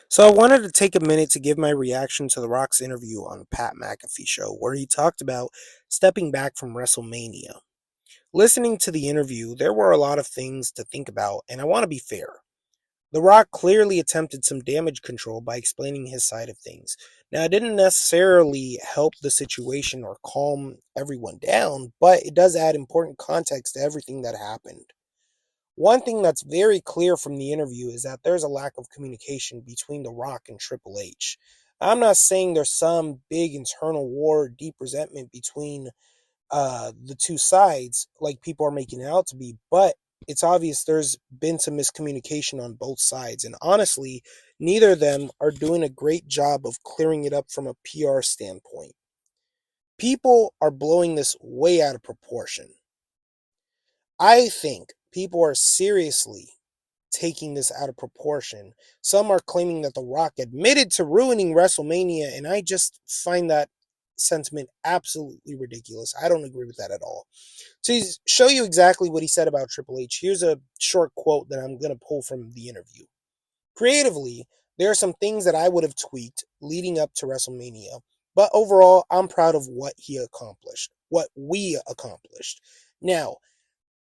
So I wanted to take a minute to give my reaction to The Rock's interview on the Pat McAfee show, where he talked about stepping back from WrestleMania. Listening to the interview, there were a lot of things to think about, and I want to be fair. The Rock clearly attempted some damage control by explaining his side of things. Now, it didn't necessarily help the situation or calm everyone down, but it does add important context to everything that happened. One thing that's very clear from the interview is that there's a lack of communication between The Rock and Triple H. I'm not saying there's some big internal war, deep resentment between the two sides, like people are making it out to be, but it's obvious there's been some miscommunication on both sides. And honestly, neither of them are doing a great job of clearing it up from a PR standpoint. People are blowing this way out of proportion. I think people are seriously taking this out of proportion. Some are claiming that The Rock admitted to ruining WrestleMania, and I just find that sentiment absolutely ridiculous. I don't agree with that at all. To show you exactly what he said about Triple H, here's a short quote that I'm going to pull from the interview. Creatively, there are some things that I would have tweaked leading up to WrestleMania, but overall, I'm proud of what he accomplished, what we accomplished. Now,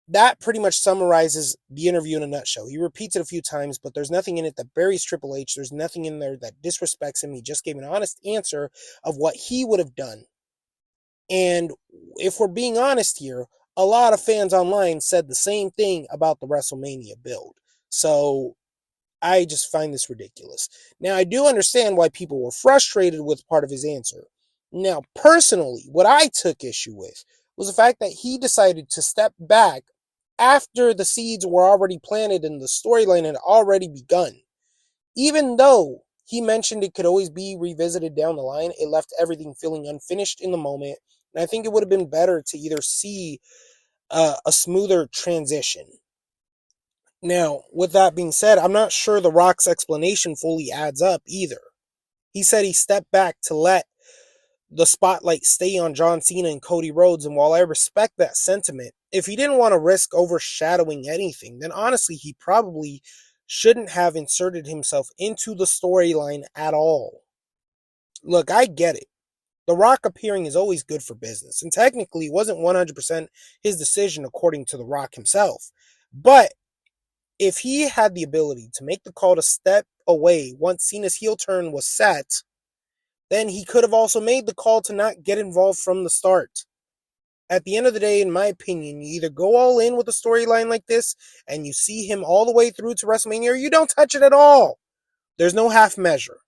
that pretty much summarizes the interview in a nutshell. He repeats it a few times, but there's nothing in it that buries Triple H. There's nothing in there that disrespects him. He just gave an honest answer of what he would have done. And if we're being honest here, a lot of fans online said the same thing about the WrestleMania build. So I just find this ridiculous. Now, I do understand why people were frustrated with part of his answer. Now, personally, what I took issue with was the fact that he decided to step back after the seeds were already planted and the storyline had already begun. Even though he mentioned it could always be revisited down the line, it left everything feeling unfinished in the moment. And I think it would have been better to either see a smoother transition. Now, with that being said, I'm not sure The Rock's explanation fully adds up either. He said he stepped back to let the spotlight stay on John Cena and Cody Rhodes, and while I respect that sentiment, if he didn't want to risk overshadowing anything, then honestly, he probably shouldn't have inserted himself into the storyline at all. Look, I get it. The Rock appearing is always good for business, and technically, it wasn't 100% his decision according to The Rock himself. But if he had the ability to make the call to step away once Cena's heel turn was set, then he could have also made the call to not get involved from the start. At the end of the day, in my opinion, you either go all in with a storyline like this and you see him all the way through to WrestleMania, or you don't touch it at all. There's no half measure.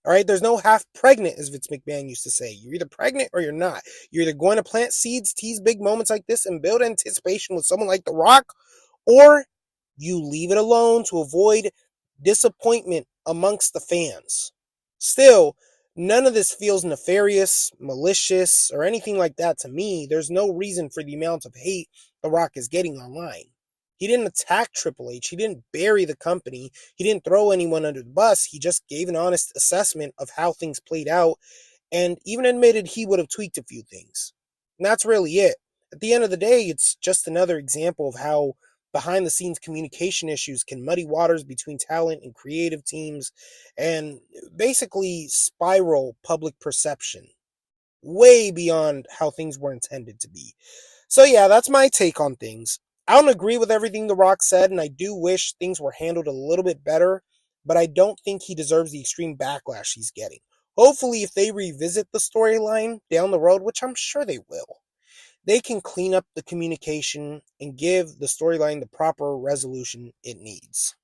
All right, there's no half pregnant, as Vince McMahon used to say. You're either pregnant or you're not. You're either going to plant seeds, tease big moments like this, and build anticipation with someone like The Rock, or you leave it alone to avoid disappointment amongst the fans. Still, none of this feels nefarious, malicious, or anything like that to me. There's no reason for the amount of hate The Rock is getting online. He didn't attack Triple H. He didn't bury the company. He didn't throw anyone under the bus. He just gave an honest assessment of how things played out and even admitted he would have tweaked a few things. And that's really it. At the end of the day, it's just another example of how behind the scenes communication issues can muddy waters between talent and creative teams and basically spiral public perception way beyond how things were intended to be. So yeah, that's my take on things. I don't agree with everything The Rock said, and I do wish things were handled a little bit better, but I don't think he deserves the extreme backlash he's getting. Hopefully, if they revisit the storyline down the road, which I'm sure they will, they can clean up the communication and give the storyline the proper resolution it needs.